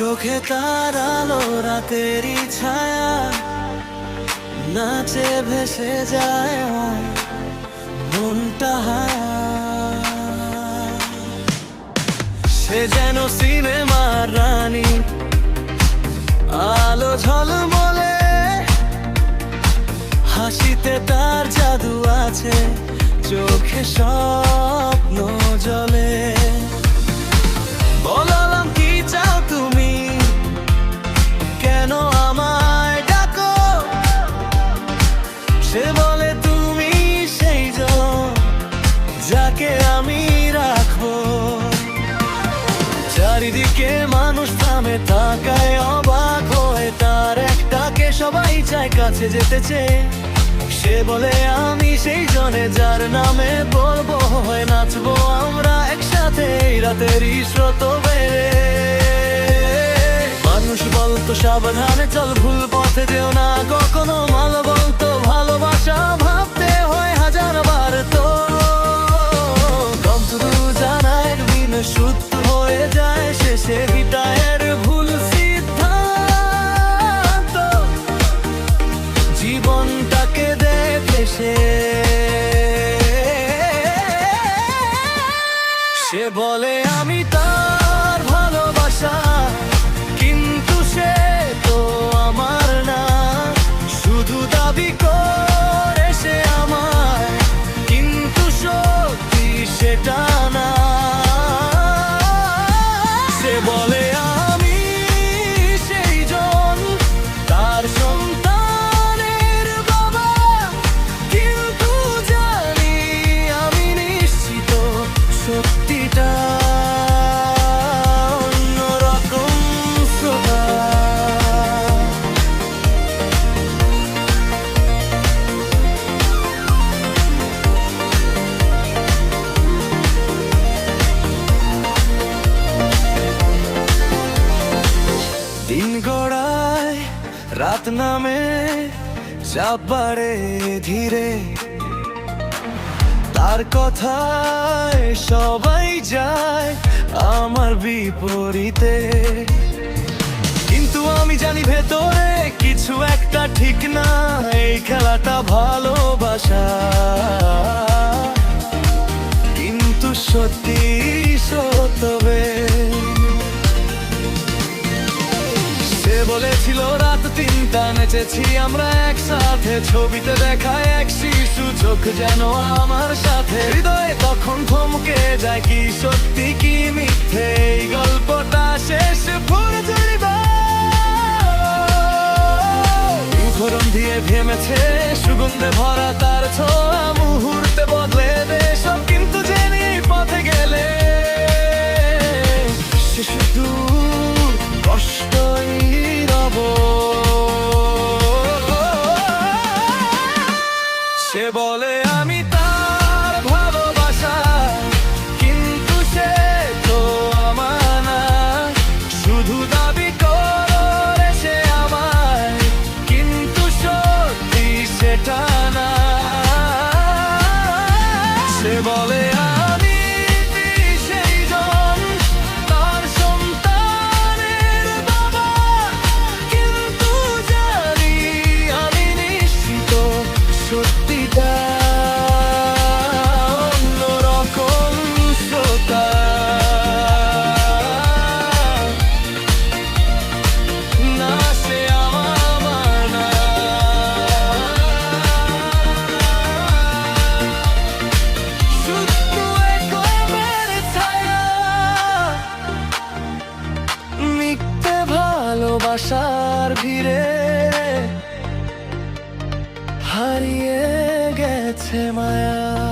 চোখে তার আলো রাতেরই ছায়া নাচে ভেসে যায় মনটা হায়া। সে যেন সিনেমার রানী, আলো ঝলমলে, হাসিতে তার জাদু আছে, চোখে স্বপ্ন জ্বলে। বললাম কি চাও তুমি, কেন আমায় ডাকো? সে বলে তুমি সেই জন যাকে আমি রাখবো। চারিদিকে মানুষ থামে তাকায় অবাক হয়ে, তার একটাকে সবাই চায় কাছে যেতে চেয়ে। সে বলে আমি সেই জনে যার নামে বলবো, হয়ে নাচবো আমরা একসাথে এই রাতেরই স্রোত বেড়ে। মানুষ বলতো সাবধানে চল, ভুল পথে যেও না কখনো। মাল বলতো ভালোবাসা ভাবতে হয় হাজার বার। তো কমতুরু জানায় বিন সূত্র হয়ে যায় শেষে বিদায়ের ভুল সিদ্ধান্ত। জীবনটাকে দেখে সে বলে আমি তার ভালোবাসা, কিন্তু সে তো আমার না। শুধু দাবি করে সে আমার, কিন্তু সত্যি সেটা না। সে বলে আমি সেই জন, তার সন্তানের বাবা, কিন্তু জানি আমি নিশ্চিত সত্যিটা অন্যরকম শ্রোতা। দিন গড়ায় রাত নামে, চাপ বাড়ে ধীরে, তার কথায় সবাই যায় আমার বিপরীতে। কিন্তু আমি জানি ভেতরে কিছু একটা ঠিক না, এই খেলাটা ভালোবাসা। কিন্তু সত্যি সতবে সে বলেছিল রাত 3টা নেচেছি আমরা একসাথে, ছবিতে দেখায় এক শিশু চোখ যেন আমার সাথে। হৃদয়ে তখন থমকে যায়, কি সত্যি কি মিথ্যে এই গল্পটা শেষ পড়েছে হৃদয় দিয়ে ভেমেছে। সুগন্ধে ভরা তার ছোঁয়া মুহূর্তে বদলে দে সব, কিন্তু জেনে এই পথে গেলে সে শুধু কষ্টই রব। সে বলে আমি তার ভালোবাসা, কিন্তু সে তো আমার না। শুধু দাবি করে সে আমায়, কিন্তু সত্যি সেটা না। সে বলে আমি সেই জন, তার সন্তানের বাবা, কিন্তু জানি আমি নিশ্চিত সত্যিটা অন্যরকম শ্রোতা। না সে আমার না, শুধু একবার ছায়া। মিথ্যে ভালোবাসার ভিড়ে হারিয়ে গেছে মায়া।